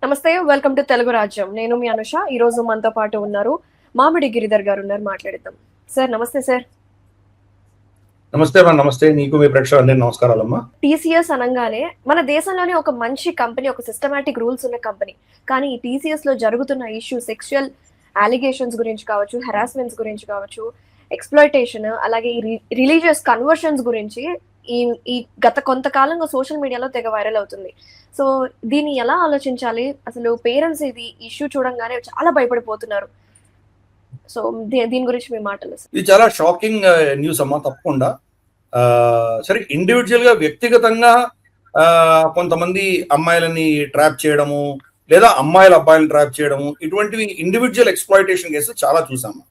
నమస్తే, welcome to Telugu రాజ్యం. నేను మీ అనుష. ఈ రోజు మనతో పాటు ఉన్నారు మామిడి గిరిధర్ గారు ఉన్నారు. మాట్లాడిద్దాం. సార్ నమస్తే. సార్ నమస్తే అమ్మా. నమస్తే నీకు, మీ ప్రేక్షకులందరికీ నమస్కారాలమ్మా. టీసీఎస్ అనగానే మన దేశంలోనే ఒక మంచి కంపెనీ, ఒక సిస్టమాటిక్ రూల్స్ ఉన్న కంపెనీ. కానీ ఈ టీసీఎస్ లో జరుగుతున్న ఇష్యూ సెక్షువల్ అలిగేషన్స్ గురించి కావచ్చు, హెరాస్మెంట్స్ గురించి కావచ్చు, ఎక్స్ప్లాయిటేషన్, అలాగే ఈ రిలీజియస్ కన్వర్షన్స్ గురించి ఈ ఈ గత కొంతకాలంగా సోషల్ మీడియాలో తెగ వైరల్ అవుతుంది. సో దీన్ని ఎలా ఆలోచించాలి? అసలు పేరెంట్స్ ఇది ఇష్యూ చూడంగానే చాలా భయపడిపోతున్నారు. సో దీని గురించి మీ మాటలు. ఇది చాలా షాకింగ్ న్యూస్ అమ్మా. తప్పకుండా సరే, ఇండివిజువల్ గా వ్యక్తిగతంగా కొంతమంది అమ్మాయిలని ట్రాప్ చేయడము, లేదా అమ్మాయిల అబ్బాయిలను ట్రాప్ చేయడము, ఇటువంటివి ఇండివిజువల్ ఎక్స్ప్లాయిటేషన్ కేసెస్ చాలా చూసాము.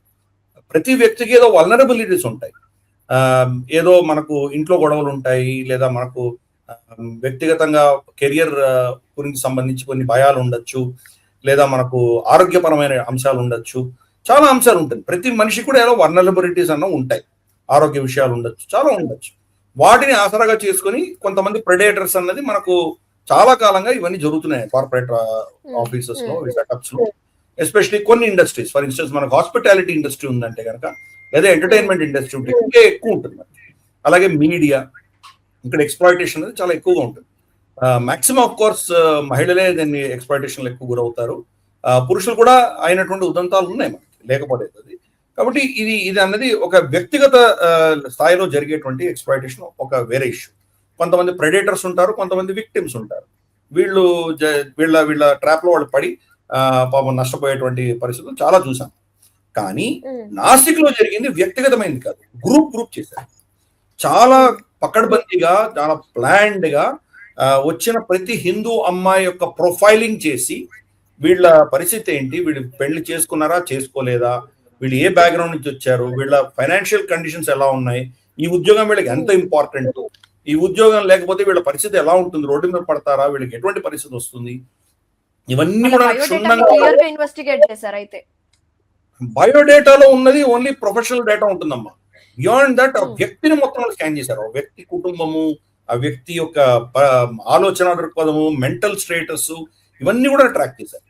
ప్రతి వ్యక్తికి ఏదో వల్నరబిలిటీస్ ఉంటాయి. ఏదో మనకు ఇంట్లో గొడవలు ఉంటాయి, లేదా మనకు వ్యక్తిగతంగా కెరియర్ గురించి సంబంధించి కొన్ని భయాలు ఉండొచ్చు, లేదా మనకు ఆరోగ్యపరమైన అంశాలు ఉండొచ్చు. చాలా అంశాలు ఉంటాయి. ప్రతి మనిషి కూడా ఏదో వల్నరబిలిటీస్ అన్న ఉంటాయి. ఆరోగ్య విషయాలు ఉండొచ్చు, చాలా ఉండొచ్చు. వాటిని ఆసరాగా చేసుకుని కొంతమంది ప్రెడేటర్స్ అన్నది మనకు చాలా కాలంగా ఇవన్నీ జరుగుతున్నాయి కార్పొరేట్ ఆఫీసెస్ లో, సెటప్స్ లో. ఎస్పెషలీ కొన్ని ఇండస్ట్రీస్, ఫర్ ఇన్స్టెన్స్ మనకు హాస్పిటాలిటీ ఇండస్ట్రీ ఉందంటే కనుక, లేదా ఎంటర్టైన్మెంట్ ఇండస్ట్రీ ఉంటే ఇంకా ఎక్కువ ఉంటుంది. అలాగే మీడియా, ఇక్కడ ఎక్స్ప్లాయిటేషన్ అనేది చాలా ఎక్కువగా ఉంటుంది. మాక్సిమం ఆఫ్ కోర్స్ మహిళలే దీన్ని ఎక్స్ప్లాయిటేషన్ ఎక్కువ గురవుతారు. పురుషులు కూడా అయినటువంటి ఉదంతాలు ఉన్నాయి మనకి, లేకపోలేదు అది. కాబట్టి ఇది అన్నది ఒక వ్యక్తిగత స్థాయిలో జరిగేటువంటి ఎక్స్ప్లాయిటేషన్ ఒక వేరే ఇష్యూ. కొంతమంది ప్రెడేటర్స్ ఉంటారు, కొంతమంది విక్టిమ్స్ ఉంటారు. వీళ్ళ ట్రాప్ లో వాళ్ళు పడి పాపం నష్టపోయేటువంటి పరిస్థితులు చాలా చూసాం. కానీ నాసిక్ లో జరిగింది వ్యక్తిగతమైంది కాదు, గ్రూప్ చేశారు. చాలా పకడ్బందీగా, చాలా ప్లాన్డ్ గా వచ్చిన ప్రతి హిందూ అమ్మాయి యొక్క ప్రొఫైలింగ్ చేసి, వీళ్ళ పరిస్థితి ఏంటి, వీళ్ళు పెళ్లి చేసుకున్నారా చేసుకోలేదా, వీళ్ళు ఏ బ్యాక్గ్రౌండ్ నుంచి వచ్చారు, వీళ్ళ ఫైనాన్షియల్ కండిషన్స్ ఎలా ఉన్నాయి, ఈ ఉద్యోగం వీళ్ళకి ఎంత ఇంపార్టెంట్, ఈ ఉద్యోగం లేకపోతే వీళ్ళ పరిస్థితి ఎలా ఉంటుంది, రోడ్డు మీద పడతారా, వీళ్ళకి ఎటువంటి పరిస్థితి వస్తుంది, ఇవన్నీ కూడా క్షుణ్ణంగా ఇన్వెస్టిగేట్ చేశారు. అయితే బయోడేటాలో ఉన్నది ఓన్లీ ప్రొఫెషనల్ డేటా ఉంటుందమ్మా. బియాండ్ దట్ ఆ వ్యక్తిని మొత్తం స్కాన్ చేశారు. ఆ వ్యక్తి కుటుంబము, ఆ వ్యక్తి యొక్క ఆలోచన దృక్పథము, మెంటల్ స్టేటస్, ఇవన్నీ కూడా ట్రాక్ చేశారు.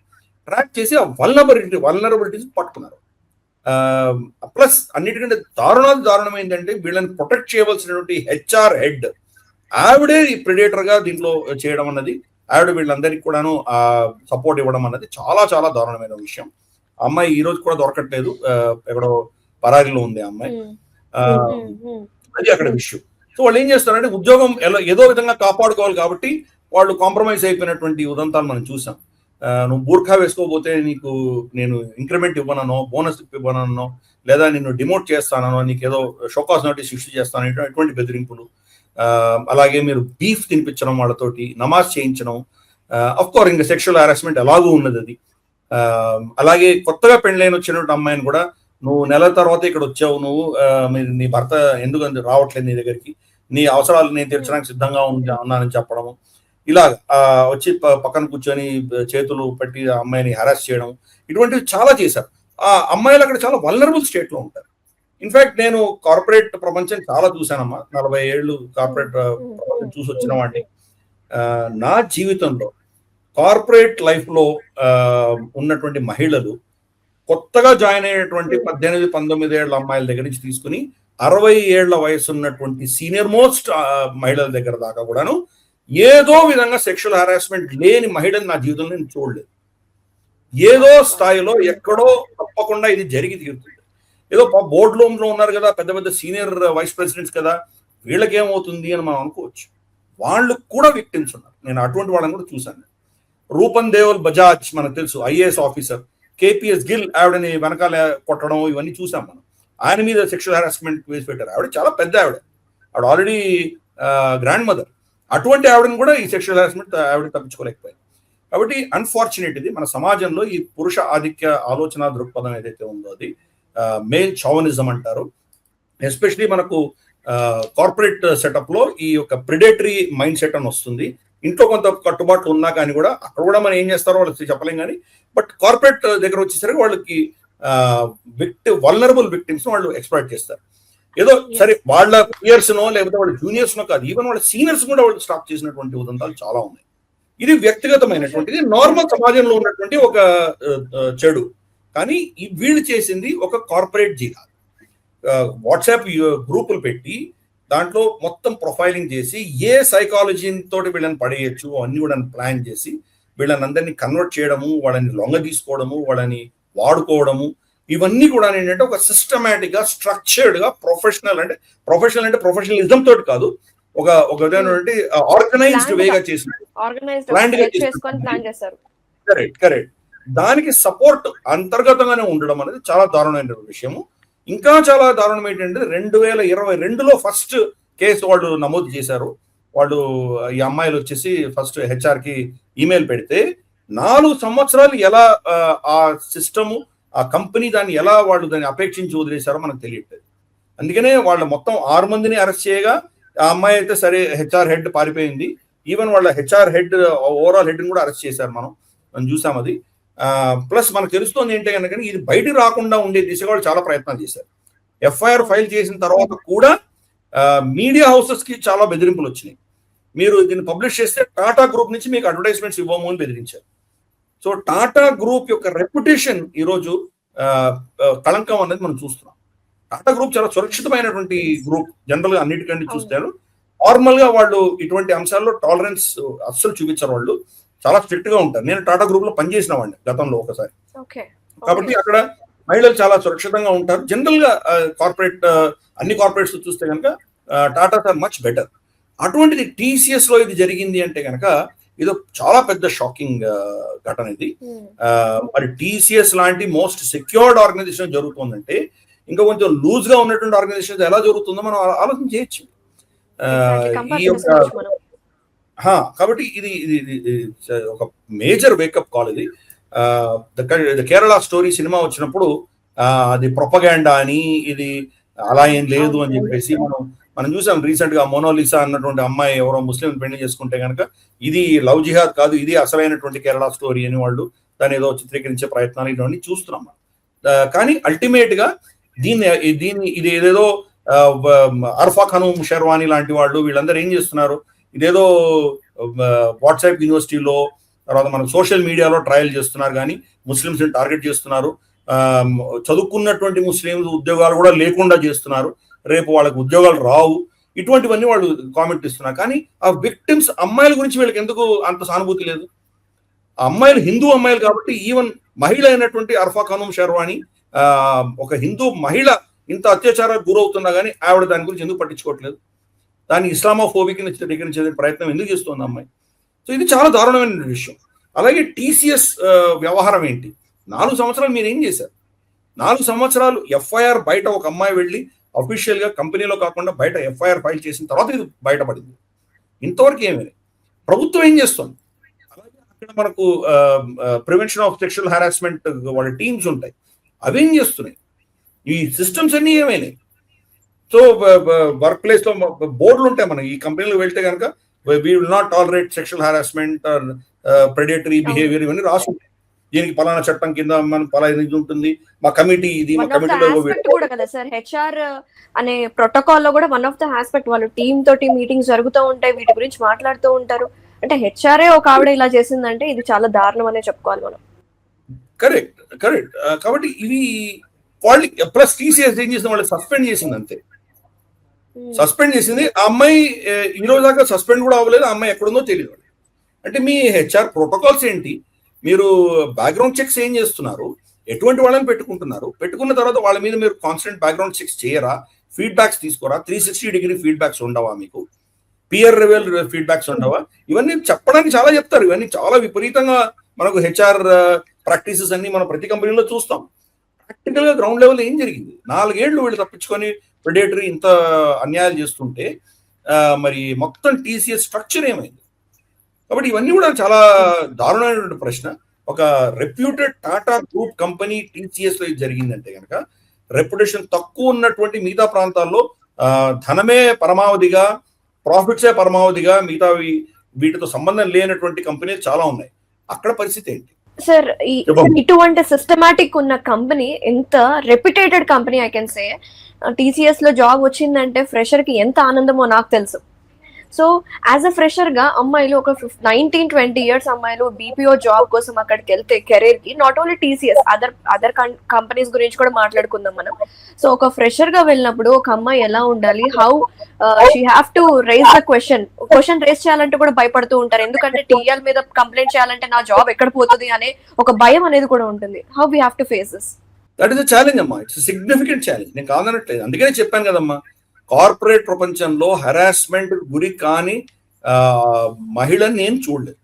ట్రాక్ చేసి ఆ వల్నరబిలిటీస్ పట్టుకున్నారు. ప్లస్ అన్నిటికంటే దారుణం ఏంటంటే, వీళ్ళని ప్రొటెక్ట్ చేయవలసినటువంటి హెచ్ఆర్ హెడ్ ఆవిడే ఈ ప్రెడేటర్ గా దీంట్లో చేయడం అన్నది, ఆవిడ వీళ్ళందరికీ కూడాను సపోర్ట్ ఇవ్వడం అన్నది చాలా చాలా దారుణమైన విషయం. అమ్మాయి ఈ రోజు కూడా దొరకట్లేదు, ఎక్కడో పరారీలో ఉంది అమ్మాయి. అది అక్కడ విషయం. సో వాళ్ళు ఏం చేస్తారంటే, ఉద్యోగం ఏదో విధంగా కాపాడుకోవాలి కాబట్టి వాళ్ళు కాంప్రమైజ్ అయిపోయినటువంటి ఉదంతాలు మనం చూసాం. నువ్వు బూర్ఖా వేసుకోకపోతే నీకు నేను ఇంక్రిమెంట్ ఇవ్వనో, బోనస్ ఇవ్వనో, లేదా నిన్ను డిమోట్ చేస్తానో, నీకు ఏదో షోకాస్ నోటీస్ ఇష్యూ చేస్తాను, ఎటువంటి బెదిరింపులు. అలాగే మీరు బీఫ్ తినిపించడం, వాళ్ళతోటి నమాజ్ చేయించడం. అఫ్ కోర్స్ ఇంకా సెక్షువల్ హారాస్మెంట్ ఎలాగూ ఉన్నది అది. అలాగే కొత్తగా పెళ్ళైన వచ్చినటువంటి అమ్మాయిని కూడా, నువ్వు నెల తర్వాత ఇక్కడ వచ్చావు, నువ్వు నీ భర్త ఎందుకు రావట్లేదు నీ దగ్గరికి, నీ అవసరాలు నేను తీర్చడానికి సిద్ధంగా ఉన్నానని చెప్పడము. ఇలా వచ్చి పక్కన కూర్చొని చేతులు పెట్టి ఆ అమ్మాయిని హెరాస్ చేయడం, ఇటువంటివి చాలా చేశారు. ఆ అమ్మాయిలు అక్కడ చాలా వల్నరబుల్ స్టేట్ లో ఉంటారు. ఇన్ఫాక్ట్ నేను కార్పొరేట్ ప్రపంచం చాలా చూశానమ్మా. 40 ఏళ్ళు కార్పొరేట్ ప్రపంచం చూసి వచ్చిన వాడిని. నా జీవితంలో కార్పొరేట్ లైఫ్ లో ఉన్నటువంటి మహిళలు, కొత్తగా జాయిన్ అయినటువంటి 18-19 ఏళ్ల అమ్మాయిల దగ్గర నుంచి తీసుకుని 60 ఏళ్ల వయసు ఉన్నటువంటి సీనియర్ మోస్ట్ మహిళల దగ్గర దాకా కూడాను ఏదో విధంగా సెక్షువల్ హారాస్మెంట్ లేని మహిళని నా జీవితంలో నేను చూడలేదు. ఏదో స్థాయిలో ఎక్కడో తప్పకుండా ఇది జరిగి తీరుతుంది. ఏదో బోర్డు రూమ్ లో ఉన్నారు కదా, పెద్ద పెద్ద సీనియర్ వైస్ ప్రెసిడెంట్స్ కదా, వీళ్ళకేమవుతుంది అని మనం అనుకోవచ్చు. వాళ్ళు కూడా విక్టిమ్స్ ఉన్నారు. నేను అటువంటి వాళ్ళని కూడా చూశాను. రూపన్ దేవల్ బజాజ్ మనకు తెలుసు, ఐఏఎస్ ఆఫీసర్. కేపీఎస్ గిల్ ఆవిడని వెనకాల కొట్టడం, ఇవన్నీ చూసాం మనం. ఆయన మీద సెక్షువల్ హారాస్మెంట్ కేసు పెట్టారు. ఆవిడ చాలా పెద్ద ఆవిడ ఆల్రెడీ గ్రాండ్ మదర్. అటువంటి ఆవిడని కూడా ఈ సెక్షువల్ హారాస్మెంట్ ఆవిడ తప్పించుకోలేకపోయింది. కాబట్టి అన్ఫార్చునేట్ ఇది మన సమాజంలో ఈ పురుష ఆధిక్య ఆలోచన దృక్పథం ఏదైతే ఉందో అది మేల్ చౌవనిజం అంటారు. ఎస్పెషలీ మనకు కార్పొరేట్ సెటప్ లో ఈ యొక్క ప్రిడేటరీ మైండ్ సెట్ అని వస్తుంది. ఇంట్లో కొంత కట్టుబాట్లు ఉన్నా కానీ కూడా అక్కడ కూడా మనం ఏం చేస్తారో వాళ్ళకి చెప్పలేం. కానీ బట్ కార్పొరేట్ దగ్గర వచ్చేసరికి వాళ్ళకి వల్నరబుల్ విక్టిమ్స్ వాళ్ళు ఎక్స్ప్లాయిట్ చేస్తారు. ఏదో సరే వాళ్ళ పియర్స్ నో లేకపోతే వాళ్ళ జూనియర్స్ నో కాదు, ఈవెన్ వాళ్ళ సీనియర్స్ కూడా వాళ్ళు స్టాప్ చేసినటువంటి ఉదంతాలు చాలా ఉన్నాయి. ఇది వ్యక్తిగతమైనటువంటిది, నార్మల్ సమాజంలో ఉన్నటువంటి ఒక చెడు. కానీ వీళ్ళు చేసింది ఒక కార్పొరేట్ జిహాద్. వాట్సాప్ గ్రూపులు పెట్టి దాంట్లో మొత్తం ప్రొఫైలింగ్ చేసి ఏ సైకాలజీ తోటి వీళ్ళని పడేయచ్చు అన్ని కూడా ప్లాన్ చేసి వీళ్ళని అందరినీ కన్వర్ట్ చేయడము, వాళ్ళని లొంగ తీసుకోవడము, వాళ్ళని వాడుకోవడము, ఇవన్నీ కూడా ఏంటంటే ఒక సిస్టమేటిక్ గా స్ట్రక్చర్డ్ గా ప్రొఫెషనల్ అంటే ప్రొఫెషనలిజం తోటి కాదు, ఒక ఆర్గనైజ్డ్ వేగా చేసిన కరెక్ట్ దానికి సపోర్ట్ అంతర్గతంగానే ఉండడం అనేది చాలా దారుణమైన విషయము. ఇంకా చాలా దారుణం ఏంటంటే 2022లో ఫస్ట్ కేసు వాళ్ళు నమోదు చేశారు. వాళ్ళు ఈ అమ్మాయిలు వచ్చేసి ఫస్ట్ హెచ్ఆర్ కి ఈమెయిల్ పెడితే 4 సంవత్సరాలు ఎలా ఆ సిస్టము ఆ కంపెనీ దాన్ని ఎలా వాళ్ళు దాన్ని అపేక్షించి వదిలేశారో మనకు తెలియట్లేదు. అందుకనే వాళ్ళు మొత్తం 6 మందిని అరెస్ట్ చేయగా ఆ అమ్మాయి అయితే సరే హెచ్ఆర్ హెడ్ పారిపోయింది. ఈవెన్ వాళ్ళ హెచ్ఆర్ హెడ్ ఓవరాల్ హెడ్ కూడా అరెస్ట్ చేశారు. మనం చూసాం అది. ప్లస్ మనకు తెలుస్తుంది ఏంటంటే కనుక ఇది బయటికి రాకుండా ఉండే దిశగా వాళ్ళు చాలా ప్రయత్నాలు చేశారు. ఎఫ్ఐఆర్ ఫైల్ చేసిన తర్వాత కూడా మీడియా హౌసెస్ కి చాలా బెదిరింపులు వచ్చినాయి. మీరు దీన్ని పబ్లిష్ చేస్తే టాటా గ్రూప్ నుంచి మీకు అడ్వర్టైజ్మెంట్స్ ఇవ్వము అని బెదిరించారు. సో టాటా గ్రూప్ యొక్క రెప్యుటేషన్ ఈరోజు కళంకం అనేది మనం చూస్తున్నాం. టాటా గ్రూప్ చాలా సురక్షితమైనటువంటి గ్రూప్. జనరల్ గా అన్నిటికంటే చూస్తారు నార్మల్ గా వాళ్ళు ఇటువంటి అంశాల్లో టాలరెన్స్ అస్సలు చూపించారు. వాళ్ళు చాలా స్ట్రిక్ట్ గా ఉంటారు. నేను టాటా గ్రూప్ లో పనిచేసిన వాడిని గతంలో ఒకసారి. కాబట్టి అక్కడ మహిళలు చాలా సురక్షితంగా ఉంటారు. జనరల్ గా కార్పొరేట్ అన్ని కార్పొరేట్స్ చూస్తే కనుక టాటాస్ ఆర్ మచ్ బెటర్. అటువంటిది టీసీఎస్ లో ఇది జరిగింది అంటే కనుక ఇది చాలా పెద్ద షాకింగ్ ఘటన ఇది. మరి టీసీఎస్ లాంటి మోస్ట్ సెక్యూర్డ్ ఆర్గనైజేషన్ జరుగుతుందంటే ఇంకా కొంచెం లూజ్ గా ఉన్నటువంటి ఆర్గనైజేషన్ ఎలా జరుగుతుందో మనం ఆలోచన చేయొచ్చు. కాబట్టి ఇది ఒక మేజర్ వేకప్ కాల్ ఇది. కేరళ స్టోరీ సినిమా వచ్చినప్పుడు అది ప్రొపగాండా అని ఇది అలా ఏం లేదు అని చెప్పేసి మనం చూసాం. రీసెంట్ గా మోనాలిసా అన్నటువంటి అమ్మాయి ఎవరో ముస్లిం పెళ్లి చేసుకుంటే కనుక ఇది లవ్ జిహాద్ కాదు, ఇది అసలైనటువంటి కేరళ స్టోరీ అని వాళ్ళు దాన్ని ఏదో చిత్రీకరించే ప్రయత్నాలు ఇవన్నీ చూస్తున్నాం. కానీ అల్టిమేట్ గా దీన్ని ఇది ఏదేదో అర్ఫా ఖనూమ్ షెర్వానీ లాంటి వాళ్ళు వీళ్ళందరూ ఏం చేస్తున్నారు, ఇదేదో వాట్సాప్ యూనివర్సిటీలో తర్వాత మన సోషల్ మీడియాలో ట్రయల్ చేస్తున్నారు కానీ ముస్లిమ్స్ ని టార్గెట్ చేస్తున్నారు. చదువుకున్నటువంటి ముస్లింస్ ఉద్యోగాలు కూడా లేకుండా చేస్తున్నారు. రేపు వాళ్ళకి ఉద్యోగాలు రావు. ఇటువంటివన్నీ వాళ్ళు కామెంట్ ఇస్తున్నారు. కానీ ఆ విక్టిమ్స్ అమ్మాయిల గురించి వీళ్ళకి ఎందుకు అంత సానుభూతి లేదు? ఆ అమ్మాయిలు హిందూ అమ్మాయిలు కాబట్టి ఈవెన్ మహిళ అయినటువంటి అర్ఫా ఖనూమ్ షెర్వానీ ఒక హిందూ మహిళ ఇంత అత్యాచారాలకు గురవుతున్నా కానీ ఆవిడ దాని గురించి ఎందుకు పట్టించుకోవట్లేదు? దాన్ని ఇస్లామోఫోబిక్ చిత్రీకరించే ప్రయత్నం ఎందుకు చేస్తుంది అమ్మాయి? సో ఇది చాలా దారుణమైన విషయం. అలాగే టీసీఎస్ వ్యవహారం ఏంటి? 4 సంవత్సరాలు మీరు ఏం చేశారు? 4 సంవత్సరాలు ఎఫ్ఐఆర్ బయట ఒక అమ్మాయి వెళ్ళి అఫీషియల్ గా కంపెనీలో కాకుండా బయట ఎఫ్ఐఆర్ ఫైల్ చేసిన తర్వాత ఇది బయటపడింది. ఇంతవరకు ఏమైనా ప్రభుత్వం ఏం చేస్తుంది? అలాగే అక్కడ మనకు ప్రివెన్షన్ ఆఫ్ సెక్షువల్ హెరాస్మెంట్ వాళ్ళ టీమ్స్ ఉంటాయి, అవేం చేస్తున్నాయి? ఈ సిస్టమ్స్ అన్ని ఏమైనాయి? సో వర్క్ ప్లేస్ లో బోర్డులు ఉంటాయి. మనం ఈ కంపెనీలో వెళ్తే కనుక we will not tolerate sexual harassment or predatory behavior ఇవన్నీ రాసి ఉంటాయి. దీనికి పలానా చట్టం కింద మనం పలానా ఇది ఉంటుంది, మా కమిటీ ఇది, మా కమిటీలో కూడా కదా సార్. హెచ్ఆర్ అనే ప్రోటోకాల్ లో కూడా వన్ ఆఫ్ ద ఆస్పెక్ట్ వాళ్ళు టీమ్ తోటి మీటింగ్స్ జరుగుతూ ఉంటాయి, వీటి గురించి మాట్లాడుతూ ఉంటారు. అంటే హెచ్ఆర్ఏ ఒక ఆవిడ ఇలా చేసిందంటే ఇది చాలా దారుణం అనే చెప్పుకోవాలి మనం. కరెక్ట్. కాబట్టి ఇవి వాళ్ళు ప్లస్ టీసీఎస్ ఏం చేసిన వాళ్ళు సస్పెండ్ చేసింది అంతే. సస్పెండ్ చేసింది. ఆ అమ్మాయి ఈ రోజు దాకా సస్పెండ్ కూడా అవ్వలేదు. ఆ అమ్మాయి ఎక్కడుందో తెలియదు. అంటే మీ హెచ్ఆర్ ప్రోటోకాల్స్ ఏంటి? మీరు బ్యాక్గ్రౌండ్ చెక్స్ ఏం చేస్తున్నారు? ఎటువంటి వాళ్ళని పెట్టుకుంటున్నారు? పెట్టుకున్న తర్వాత వాళ్ళ మీద మీరు కాన్స్టెంట్ బ్యాక్గ్రౌండ్ చెక్స్ చేయరా? ఫీడ్బ్యాక్స్ తీసుకోరా? 360 డిగ్రీ ఫీడ్బ్యాక్స్ ఉండవా? మీకు పియర్ రివ్యూల్ ఫీడ్బ్యాక్స్ ఉండవా? ఇవన్నీ చెప్పడానికి చాలా చెప్తారు. ఇవన్నీ చాలా విపరీతంగా మనకు హెచ్ఆర్ ప్రాక్టీసెస్ అన్ని మనం ప్రతి కంపెనీలో చూస్తాం. ప్రాక్టికల్ గా గ్రౌండ్ లెవెల్ ఏం జరిగింది? 4 ఏళ్ళు వీళ్ళు తప్పించుకొని ప్రెడేటరీ ఇంత అన్యాయాలు చేస్తుంటే మరి మొత్తం టీసీఎస్ స్ట్రక్చర్ ఏమైంది? కాబట్టి ఇవన్నీ కూడా చాలా దారుణమైనటువంటి ప్రశ్న. ఒక reputed Tata group company TCS లో ఇది జరిగిందంటే కనుక రెప్యుటేషన్ తక్కువ ఉన్నటువంటి మిగతా ప్రాంతాల్లో ధనమే పరమావధిగా, ప్రాఫిట్సే పరమావధిగా మిగతా వీటితో సంబంధం లేనటువంటి కంపెనీలు చాలా ఉన్నాయి. అక్కడ పరిస్థితి ఏంటి సార్? ఇటువంటి సిస్టమాటిక్ ఉన్న కంపెనీ, ఎంత reputed company I can say, TCS లో జాబ్ వచ్చిందంటే ఫ్రెషర్ కి ఎంత ఆనందమో నాకు తెలుసు. సో యాజ్ అ ఫ్రెషర్ గా అమ్మాయిలు ఒక 19-20 ఇయర్స్ అమ్మాయిలు బీపీఓ జాబ్ కోసం అక్కడికి వెళ్తే కెరీర్ కి, not only TCS, other companies గురించి కూడా మాట్లాడుకుందాం మనం. సో ఒక ఫ్రెషర్ గా వెళ్ళినప్పుడు ఒక అమ్మాయి ఎలా ఉండాలి, how she have to raise the question raise చేయాలంటే కూడా భయపడుతూ ఉంటారు, ఎందుకంటే టీఎల్ మీద కంప్లైంట్ చేయాలంటే నా జాబ్ ఎక్కడ పోతుంది అనే ఒక భయం అనేది కూడా ఉంటుంది. How we have to face this? That is a challenge అమ్మా, ఇట్స్ సిగ్నిఫికెంట్ ఛాలెంజ్. నేను కాదనట్లేదు, అందుకనే చెప్పాను కదమ్మా, కార్పొరేట్ ప్రపంచంలో హెరాస్మెంట్ గురి కాని మహిళని నేను చూడలేదు.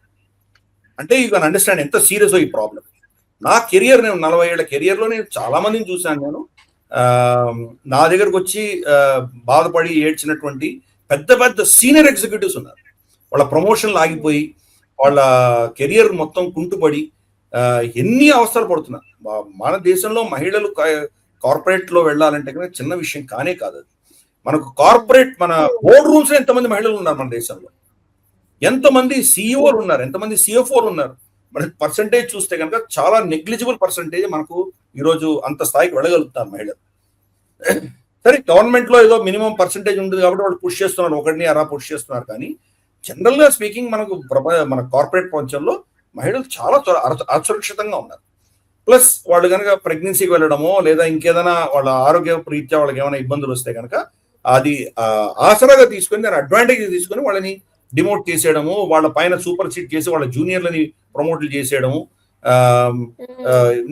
అంటే యూ కెన్ అండర్స్టాండ్ ఎంత సీరియస్ ఈ ప్రాబ్లం. నా కెరియర్, నేను 40 ఏళ్ల కెరియర్లో నేను చాలా మందిని చూశాను. నేను నా దగ్గరకు వచ్చి బాధపడి ఏడ్చినటువంటి పెద్ద పెద్ద సీనియర్ ఎగ్జిక్యూటివ్స్ ఉన్నారు. వాళ్ళ ప్రమోషన్లు ఆగిపోయి వాళ్ళ కెరియర్ మొత్తం కుంటుపడి ఎన్ని అవస్థలు పడుతున్నారు. మన దేశంలో మహిళలు కార్పొరేట్ లో వెళ్ళాలంటే కనుక చిన్న విషయం కానే కాదు. అది మనకు కార్పొరేట్, మన బోర్డ్ రూమ్స్ లో ఎంతమంది మహిళలు ఉన్నారు మన దేశంలో, ఎంతమంది సిఇఓలు ఉన్నారు, ఎంతమంది సిఎఫ్ఓలు ఉన్నారు. మనకి పర్సంటేజ్ చూస్తే కనుక చాలా నెగ్లిజిబుల్ పర్సంటేజ్ మనకు ఈరోజు అంత స్థాయికి వెళ్ళగలుగుతారు మహిళలు. సరే, గవర్నమెంట్ లో ఏదో మినిమం పర్సంటేజ్ ఉంటుంది కాబట్టి వాళ్ళు పుష్ చేస్తున్నారు, ఒకటిని అలా పుష్ చేస్తున్నారు. కానీ జనరల్ గా స్పీకింగ్ మన కార్పొరేట్ ప్రపంచంలో మహిళలు చాలా అసురక్షితంగా ఉన్నారు. ప్లస్ వాళ్ళు కనుక ప్రెగ్నెన్సీకి వెళ్ళడమో లేదా ఇంకేదైనా వాళ్ళ ఆరోగ్య రీత్యా వాళ్ళకి ఏమైనా ఇబ్బందులు వస్తే కనుక అది ఆసరాగా తీసుకొని, దాని అడ్వాంటేజ్ తీసుకొని వాళ్ళని డిమోట్ చేసేయడము, వాళ్ళ పైన సూపర్ సీట్ చేసి వాళ్ళ జూనియర్లని ప్రమోట్లు చేసేయడము,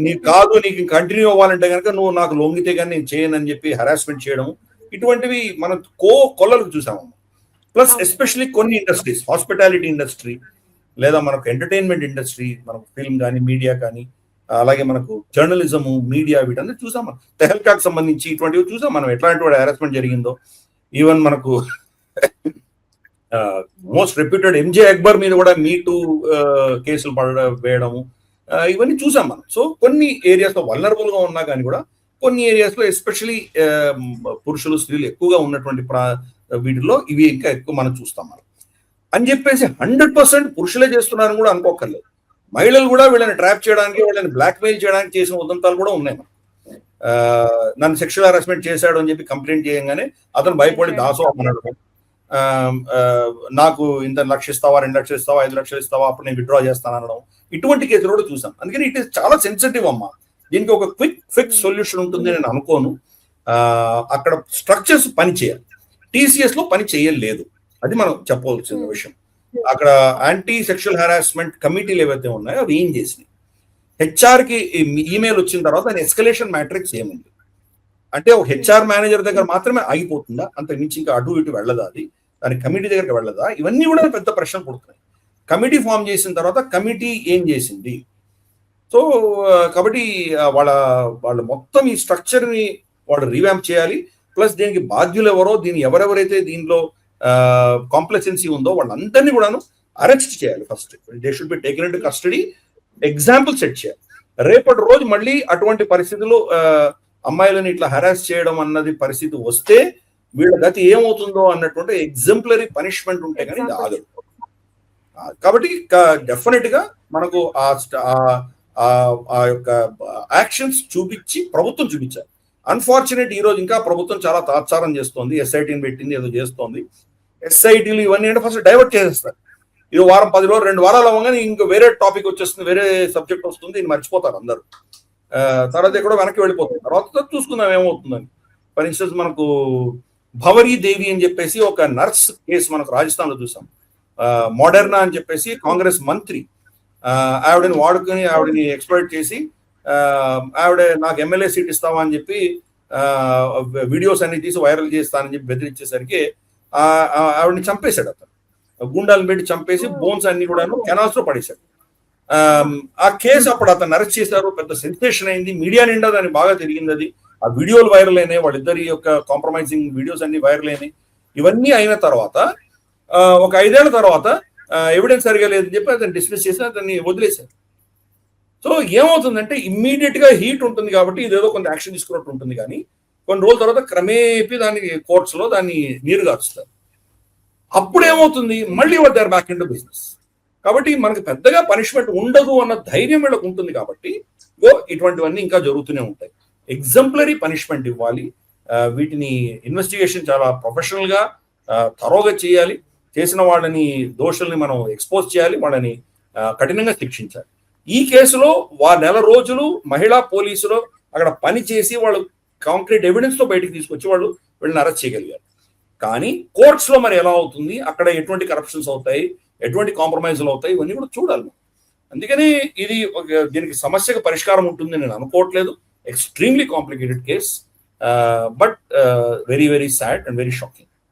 నీకు కాదు, నీకు కంటిన్యూ అవ్వాలంటే కనుక నువ్వు నాకు లొంగితే కానీ నేను చేయనని చెప్పి హెరాస్మెంట్ చేయడము, ఇటువంటివి మనం కొల్లలకు చూసాము. ప్లస్ ఎస్పెషల్లీ కొన్ని ఇండస్ట్రీస్, హాస్పిటాలిటీ ఇండస్ట్రీ లేదా మనకు ఎంటర్టైన్మెంట్ ఇండస్ట్రీ, మనకు ఫిల్మ్ కానీ మీడియా కానీ, అలాగే మనకు జర్నలిజము, మీడియా, వీటన్నీ చూసాం. మనం తెహల్కాకు సంబంధించి ఇటువంటివి చూసాం మనం, ఎట్లాంటి వాడు హెరాస్మెంట్ జరిగిందో. ఈవెన్ మనకు మోస్ట్ రెప్యూటెడ్ ఎంజే అక్బర్ మీద కూడా మీటూ కేసులు వేయడము, ఇవన్నీ చూసాం మనం. సో కొన్ని ఏరియాస్లో వల్నరబుల్ గా ఉన్నా కానీ కూడా కొన్ని ఏరియాస్లో ఎస్పెషలీ పురుషులు స్త్రీలు ఎక్కువగా ఉన్నటువంటి వీటిలో ఇవి ఇంకా ఎక్కువ మనం చూస్తాం మనం అని చెప్పేసి 100% పురుషులే చేస్తున్నారని కూడా అనుకోకర్లేదు. మహిళలు కూడా వీళ్ళని ట్రాప్ చేయడానికి, వీళ్ళని బ్లాక్మెయిల్ చేయడానికి చేసిన ఉదంతాలు కూడా ఉన్నాయి. నన్ను సెక్షువల్ హెరాస్మెంట్ చేశాడు అని చెప్పి కంప్లైంట్ చేయగానే అతను భయపడి దాసో అన్నాడు, నాకు ఇంత 1 లక్ష ఇస్తావా, 2 లక్షలు ఇస్తావా, 5 లక్షలు ఇస్తావా, అప్పుడు నేను విత్డ్రా చేస్తాను అనడం, ఇటువంటి కేసులు కూడా చూసాం. అందుకని ఇట్ ఈస్ చాలా సెన్సిటివ్ అమ్మా. దీనికి ఒక క్విక్ సొల్యూషన్ ఉంటుంది నేను అనుకోను. అక్కడ స్ట్రక్చర్స్ పని చేయాలి, టీసీఎస్ లో పని చేయలేదు, అది మనం చెప్పవలసిన విషయం. అక్కడ యాంటీ సెక్షువల్ హెరాస్మెంట్ కమిటీలు ఏవైతే ఉన్నాయో అవి ఏం చేసినాయి, హెచ్ఆర్కి ఈమెయిల్ వచ్చిన తర్వాత దాని ఎస్కలేషన్ మ్యాట్రిక్స్ ఏముంది అంటే, ఒక హెచ్ఆర్ మేనేజర్ దగ్గర మాత్రమే ఆగిపోతుందా, అంత మించి ఇంకా అటు ఇటు వెళ్ళదా, అది దాని కమిటీ దగ్గరికి వెళ్ళదా, ఇవన్నీ కూడా పెద్ద ప్రశ్నలు పుడుతున్నాయి. కమిటీ ఫామ్ చేసిన తర్వాత కమిటీ ఏం చేసింది? సో కాబట్టి వాళ్ళ మొత్తం ఈ స్ట్రక్చర్ని వాళ్ళు రీవ్యాంప్ చేయాలి. ప్లస్ దీనికి బాధ్యులు ఎవరో, ఎవరెవరైతే దీనిలో కాంప్లెక్సెన్సీ ఉందో వాళ్ళందరినీ కూడాను అరెస్ట్ చేయాలి. First they should be taken into custody, example set చేయాలి. రేపటి రోజు మళ్ళీ అటువంటి పరిస్థితులు అమ్మాయిలను ఇట్లా హెరాస్ చేయడం అన్నది పరిస్థితి వస్తే వీళ్ళ గతి ఏమవుతుందో అన్నటువంటి ఎగ్జాంపులరీ పనిష్మెంట్ ఉంటే కానీ ఇది ఆగదు. కాబట్టి డెఫినెట్ గా మనకు ఆ యొక్క యాక్షన్స్ ప్రభుత్వం చూపించాలి. అన్ఫార్చునేట్ ఈ రోజు ఇంకా ప్రభుత్వం చాలా తాత్సారం చేస్తోంది, ఎస్ఐటీని పెట్టింది, ఏదో చేస్తోంది. ఎస్ఐటీలు ఇవన్నీ అంటే ఫస్ట్ డైవర్ట్ చేసేస్తారు. ఇది వారం 10 రోజులు 2 వారాలు అవ్వగానే ఇంకా వేరే టాపిక్ వచ్చేస్తుంది, వేరే సబ్జెక్ట్ వస్తుంది, ఇది మర్చిపోతారు అందరూ. తర్వాత ఎక్కడో వెనక్కి వెళ్ళిపోతుంది. తర్వాత చూసుకుందాం ఏమవుతుందని. ఫర్ ఇన్స్టెన్స్ మనకు భవరీ దేవి అని చెప్పేసి ఒక నర్స్ కేసు మనకు రాజస్థాన్ లో చూసాం. మోడర్నా అని చెప్పేసి కాంగ్రెస్ మంత్రి ఆవిడని వాడుకొని ఆవిడని ఎక్స్ప్లాయిట్ చేసి ఆవిడ నాకు ఎమ్మెల్యే సీట్ ఇస్తావా అని చెప్పి వీడియోస్ అన్ని తీసి వైరల్ చేస్తానని చెప్పి బెదిరించేసరికి ఆవిడని చంపేశాడు. అతను గుండాలను పెట్టి చంపేసి బోన్స్ అన్ని కూడా కెనాల్స్ లో పడేశాడు. ఆ కేసు అప్పుడు అతను అరెస్ట్ చేశారు, పెద్ద సెన్సేషన్ అయింది, మీడియా నిండా దాన్ని బాగా తిరిగింది. అది ఆ వీడియోలు వైరల్ అయినాయి, వాళ్ళిద్దరి యొక్క కాంప్రమైజింగ్ వీడియోస్ అన్ని వైరల్ అయినాయి. ఇవన్నీ అయిన తర్వాత ఒక 5 ఏళ్ల తర్వాత ఎవిడెన్స్ సరిగా లేదని చెప్పి అతను డిస్మిస్ చేసి అతన్ని వదిలేశారు. సో ఏమవుతుందంటే ఇమ్మీడియట్ గా హీట్ ఉంటుంది కాబట్టి ఇదేదో కొంత యాక్షన్ తీసుకున్నట్టు ఉంటుంది, కానీ కొన్ని రోజుల తర్వాత క్రమేపీ దాన్ని కోర్ట్స్ లో దాన్ని నీరు గారుస్తారు. అప్పుడు ఏమవుతుంది, మళ్ళీ they are back into business. కాబట్టి మనకి పెద్దగా పనిష్మెంట్ ఉండదు అన్న ధైర్యం వీళ్ళకు ఉంటుంది కాబట్టి ఇటువంటివన్నీ ఇంకా జరుగుతూనే ఉంటాయి. ఎగ్జాంపులరీ పనిష్మెంట్ ఇవ్వాలి, వీటిని ఇన్వెస్టిగేషన్ చాలా ప్రొఫెషనల్ గా థరోగా చేయాలి. చేసిన వాళ్ళని దోషుల్ని మనం ఎక్స్పోజ్ చేయాలి, వాళ్ళని కఠినంగా శిక్షించాలి. ఈ కేసులో నెల రోజులు మహిళా పోలీసులు అక్కడ పని చేసి వాళ్ళు కాంక్రీట్ ఎవిడెన్స్ తో బయటకు తీసుకొచ్చి వాళ్ళు వీళ్ళని అరెస్ట్ చేయగలిగారు. కానీ కోర్ట్స్ లో మరి ఎలా అవుతుంది, అక్కడ ఎటువంటి కరప్షన్స్ అవుతాయి, ఎటువంటి కాంప్రమైజ్లు అవుతాయి, ఇవన్నీ కూడా చూడాలి. అందుకని దీనికి సమస్యకు పరిష్కారం ఉంటుంది నేను అనుకోవట్లేదు. Extremely complicated case, but very very sad and very shocking.